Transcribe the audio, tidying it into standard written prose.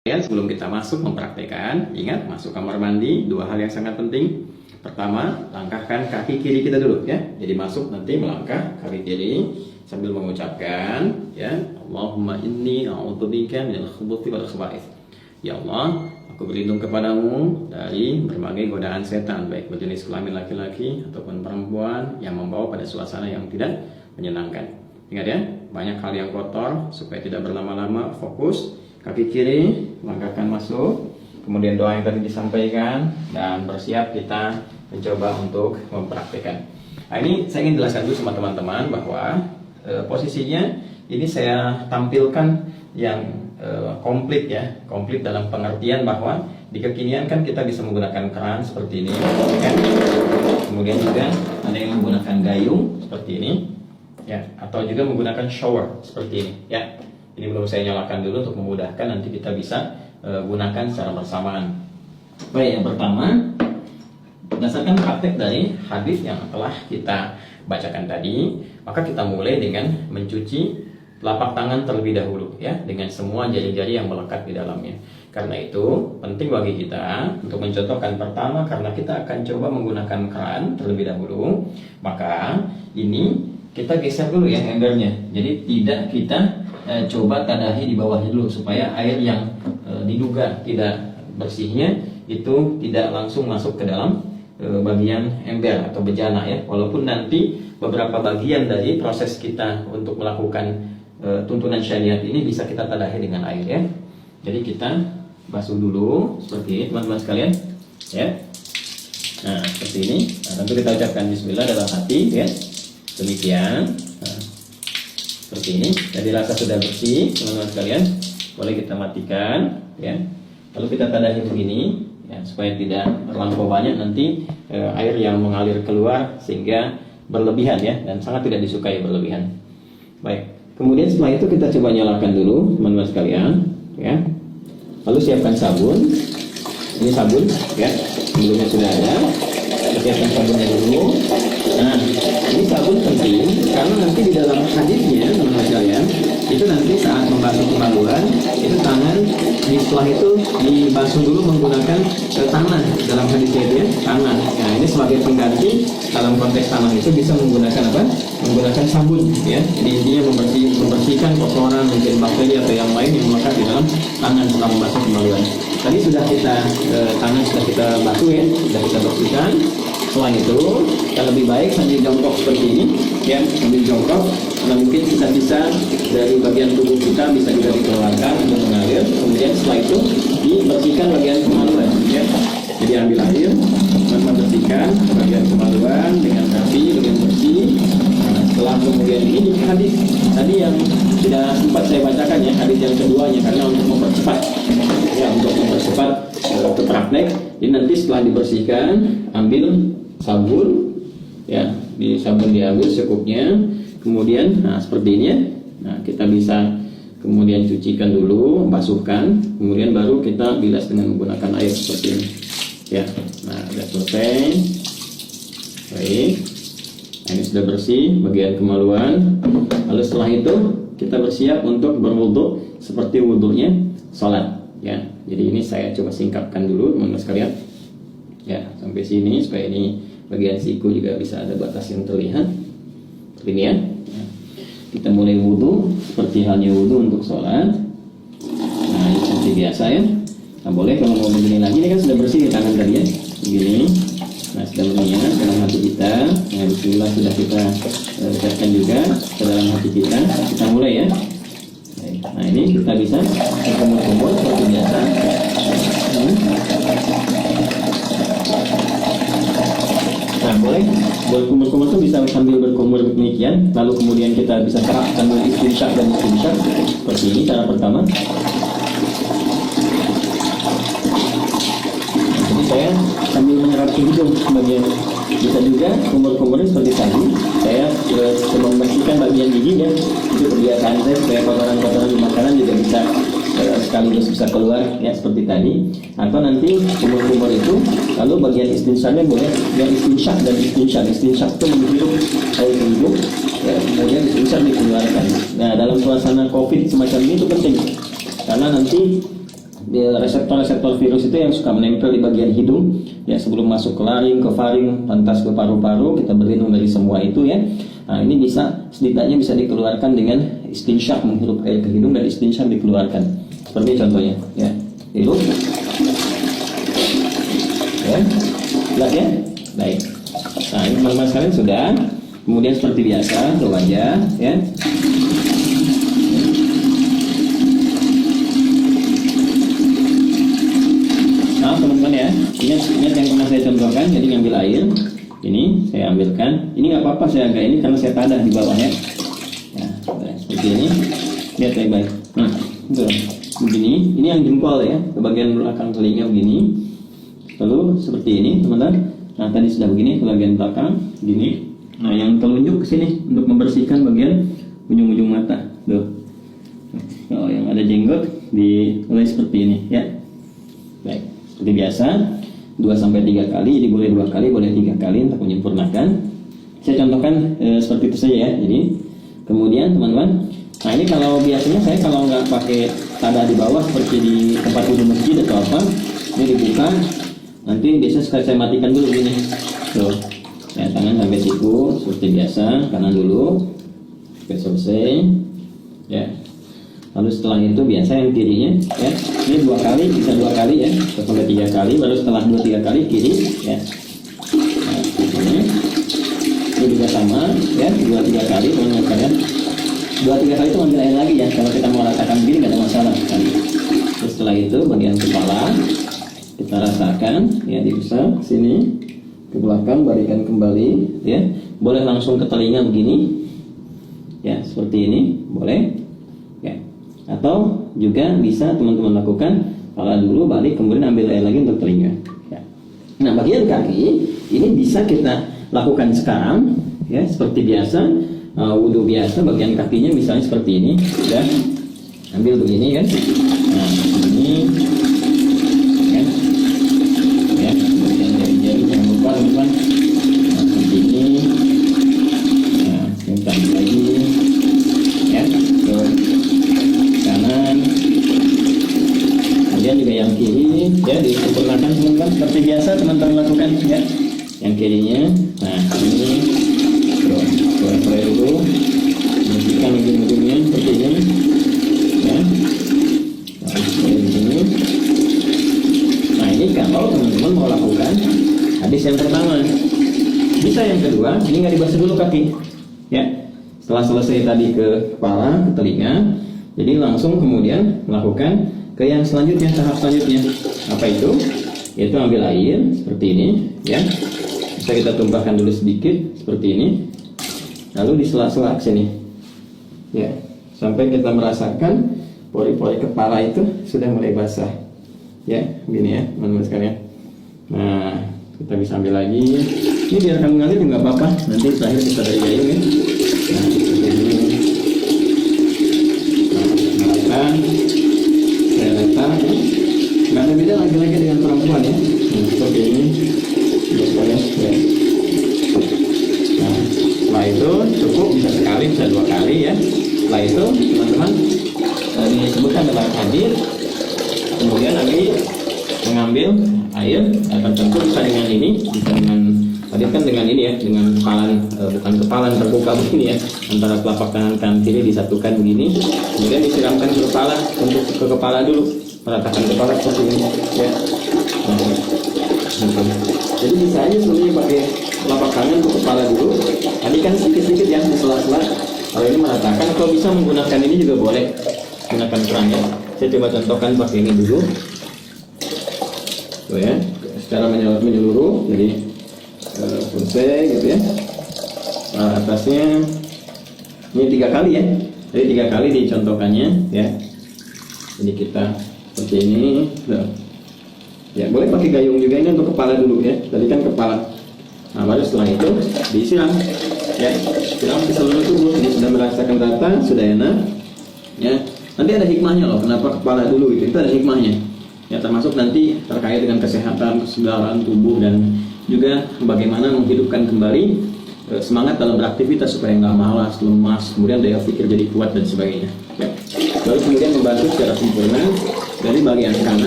Dan sebelum kita masuk mempraktekkan, ingat masuk kamar mandi, dua hal yang sangat penting. Pertama, langkahkan kaki kiri kita dulu ya. Jadi masuk nanti melangkah kaki kiri sambil mengucapkan ya, Allahumma inni a'udzubika minal khubuthi wal khaba'ith. Ya Allah, aku berlindung kepadamu dari berbagai godaan setan, baik berjenis kelamin laki-laki ataupun perempuan yang membawa pada suasana yang tidak menyenangkan. Ingat ya, banyak hal yang kotor, supaya tidak berlama-lama, fokus kaki kiri, langkahkan masuk, kemudian doa yang tadi disampaikan, dan bersiap kita mencoba untuk mempraktikkan. Nah, ini saya ingin jelaskan dulu sama teman-teman bahwa posisinya ini saya tampilkan yang komplit ya, komplit dalam pengertian bahwa di kekinian kan kita bisa menggunakan keran seperti ini, kan? Kemudian juga ada yang menggunakan gayung seperti ini, ya, atau juga menggunakan shower seperti ini, ya. Ini belum saya nyalakan dulu untuk memudahkan, nanti kita bisa gunakan secara bersamaan. Baik, yang pertama, berdasarkan praktek dari hadis yang telah kita bacakan tadi, maka kita mulai dengan mencuci telapak tangan terlebih dahulu ya, dengan semua jari-jari yang melekat di dalamnya. Karena itu penting bagi kita untuk mencontohkan. Pertama, karena kita akan coba menggunakan keran terlebih dahulu, maka ini kita geser dulu ya embernya. Jadi tidak kita coba tadahi di bawahnya dulu, supaya air yang diduga tidak bersihnya itu tidak langsung masuk ke dalam bagian ember atau bejana ya. Walaupun nanti beberapa bagian dari proses kita untuk melakukan tuntunan syariat ini bisa kita tadahi dengan air ya. Jadi kita basuh dulu seperti ini teman-teman sekalian ya. Nah seperti ini. Nah, tentu kita ucapkan Bismillah dalam hati ya. Demikian. Nah, seperti ini, jadi rasa sudah bersih teman-teman sekalian, boleh kita matikan ya. Lalu kita tadahi begini ya, supaya tidak terlampau banyak nanti air yang mengalir keluar sehingga berlebihan ya, dan sangat tidak disukai berlebihan. Baik, kemudian setelah itu kita coba nyalakan dulu teman-teman sekalian ya. Lalu siapkan sabun. Ini sabun ya, sebelumnya sudah ada. Siapkan sabunnya dulu. Nah, ini sabun penting karena nanti di dalam hadisnya teman-teman sekalian, itu nanti saat membasuh kemaluan, itu tangan setelah itu dibasuh dulu menggunakan tanah dalam hadisnya itu ya, tanah. Nah, ini sebagai pengganti dalam konteks tanah itu bisa menggunakan apa? Menggunakan sabun ya. Jadi intinya membersihkan kotoran, mungkin bakteri atau yang lain yang melekat di dalam tangan setelah membasuh kemaluan. Tadi sudah kita tangan sudah kita basuh ya, sudah kita bersihkan. Setelah itu, yang lebih baik sambil jongkok seperti ini, ya, sambil jongkok, karena mungkin sisa-sisa dari bagian tubuh kita bisa juga dikeluarkan untuk mengalir. Kemudian setelah itu dibersihkan bagian kemaluan, ya. Jadi ambil air, membersihkan bagian kemaluan dengan rapi, dengan bersih. Nah, setelah kemudian ini hadis tadi yang tidak sempat saya bacakan ya, hadis yang keduanya, karena untuk mempercepat, ya, untuk mempercepat ke praktek. Ini nanti setelah dibersihkan, ambil sabun ya, di sabun diambil secukupnya, kemudian nah seperti ini ya. Nah kita bisa kemudian cucikan dulu, basuhkan, kemudian baru kita bilas dengan menggunakan air seperti ini ya. Nah sudah selesai. Baik, nah, ini sudah bersih bagian kemaluan. Lalu setelah itu kita bersiap untuk berwudu seperti wudunya sholat ya. Jadi ini saya coba singkapkan dulu teman-teman sekalian ya, sampai sini supaya ini bagian siku juga bisa ada batas yang terlihat seperti ini ya. Kita mulai wudhu seperti halnya wudhu untuk sholat. Nah ini seperti biasa ya. Nah boleh kalau mau begini lagi, ini kan sudah bersih di tangan tadi ya, begini. Nah sudah berniat dalam hati kita. Nah bismillah sudah kita ucapkan juga ke dalam hati kita. Kita mulai ya. Nah ini kita bisa berkumur-kumur seperti biasa. Nah boleh berkumur-kumur itu bisa sambil berkumur demikian, lalu kemudian kita bisa serap sambil istinsyak dan istinsyak seperti ini cara pertama. Jadi saya sambil menyerap hidung bagian, bisa juga kumur-kumurnya seperti tadi. Saya coba membersihkan bagian gigi ya, itu kebiasaan saya supaya kotoran-kotoran di makanan juga bisa sekaligus bisa keluar ya seperti tadi. Atau nanti kumur-kumur itu lalu bagian istinsyaknya boleh yang istinsyak dan istinsyak. Istinsyak itu menghirup air hidung ya, kemudian istinsyak dikeluarkan. Nah dalam suasana COVID semacam ini itu penting karena nanti reseptor-reseptor virus itu yang suka menempel di bagian hidung ya, sebelum masuk ke laring, ke faring, lantas ke paru-paru, kita berlindung dari semua itu ya. Nah, ini setidaknya bisa dikeluarkan dengan istinsyaq, menghirup air ke hidung dan istinsyaq dikeluarkan. Seperti contohnya ya. Hirup. Ya. Jelas ya? Baik. Nah, ini teman-teman sekalian sudah. Kemudian seperti biasa ke wajah ya. Nah, teman-teman ya, ingat yang pernah saya contohkan. Jadi ngambil air, ini saya ambilkan. Ini nggak apa-apa saya agak ini karena saya tadah di bawah ya. Ya, seperti ini. Lihat baik-baik. Nah, itu begini. Ini yang jempol ya, ke bagian belakang telinga begini. Lalu seperti ini, teman-teman. Nah, tadi sudah begini ke bagian belakang, gini. Nah, yang telunjuk ke sini untuk membersihkan bagian ujung-ujung mata. Tuh. Kalau yang ada jenggot mulai seperti ini ya. Baik, seperti biasa 2-3 kali, jadi boleh 2 kali, boleh 3 kali untuk menyempurnakan. Saya contohkan seperti itu saja ya. Jadi kemudian teman-teman, nah ini kalau biasanya saya kalau nggak pakai tadah di bawah seperti di tempat wudhu masjid atau apa, ini dibuka, nanti biasanya saya matikan dulu gini. Tuh. Ya, tangan sampai siku seperti biasa, kanan dulu sampai selesai ya. Lalu setelah itu biasa yang kirinya ya, ini 2 kali, bisa 2 kali ya, sampai 3 kali, baru setelah 2-3 kali kiri ya. Nah, ini juga sama ya, 2-3 kali teman-teman sekalian. 2-3 kali itu ambil air lagi ya, kalau kita mau rasakan begini nggak ada masalah sekali. Terus setelah itu bagian kepala kita rasakan ya, diusap sini ke belakang, balikan kembali ya. Boleh langsung ke telinga begini ya, seperti ini boleh ya, atau juga bisa teman-teman lakukan kepala dulu, balik, kemudian ambil air lagi untuk telinga ya. Nah, bagian kaki ini bisa kita lakukan sekarang ya, seperti biasa wudhu biasa. Bagian kakinya misalnya seperti ini ya, ambil begini kan. Nah, ini teman-teman, nah, seperti ini. Nah, kita lagi ya, ke kanan, kemudian juga yang kiri ya, disempurnakan teman-teman seperti biasa teman-teman lakukan ya. Yang kirinya, nah ini spray dulu, bersihkan ujung-ujungnya seperti ini ya. Nah, spray di sini. Nah, ini kalau teman-teman mau lakukan habis yang pertama, bisa yang kedua, ini nggak dibasuh dulu kaki ya. Setelah selesai tadi ke kepala, ke telinga, jadi langsung kemudian melakukan ke yang selanjutnya, tahap selanjutnya. Apa itu? Yaitu ambil air seperti ini ya, bisa kita tumpahkan dulu sedikit seperti ini, lalu di sela-sela sini ya, sampai kita merasakan pori-pori kepala itu sudah mulai basah ya, gini ya teman-teman sekalian. Nah, kita bisa ambil lagi. Ini biarkan mengalir nggak apa-apa. Nanti terakhir kita dari gayung ya. Nah, ini. Nah, saya letak. Nggak ada beda laki-laki dengan perempuan ya. Nah, seperti ini. Ya. Nah, setelah itu cukup, bisa sekali, bisa 2 kali ya. Setelah itu teman-teman, disebutkan dalam hadis, kemudian mengambil air, akan tentu bisa dengan ini, bisa dengan tadi kan dengan ini ya, dengan kepalan, bukan kepalan, terbuka begini ya, antara telapak tangan kanan kiri disatukan begini, kemudian disiramkan ke kepala, untuk ke kepala dulu, meratakan kepala seperti ini ya. Nah, jadi bisa aja sebenarnya pakai telapak tangan ke kepala dulu. Tadi kan sedikit-sedikit ya, di sela-sela. Kalau ini meratakan, kalau bisa menggunakan ini juga boleh, gunakan kerangnya. Saya coba contohkan pakai ini dulu. Tuh ya, secara menyeluruh, jadi selesai gitu ya. Nah, atasnya ini 3 kali ya, jadi 3 kali dicontohkannya ya. Jadi kita seperti ini, ya boleh pakai gayung juga, ini untuk kepala dulu ya. Tadi kan kepala. Nah, baru setelah itu disiram ya, siram ke seluruh tubuh. Ini sudah merasakan rata, sudah enak ya. Nanti ada hikmahnya loh, kenapa kepala dulu gitu, itu ada hikmahnya ya, termasuk nanti terkait dengan kesehatan, kesegaran tubuh, dan juga bagaimana menghidupkan kembali semangat dalam beraktivitas supaya nggak malas, lemas, kemudian daya pikir jadi kuat dan sebagainya ya. Lalu kemudian membantu secara sempurna dari bagian kanan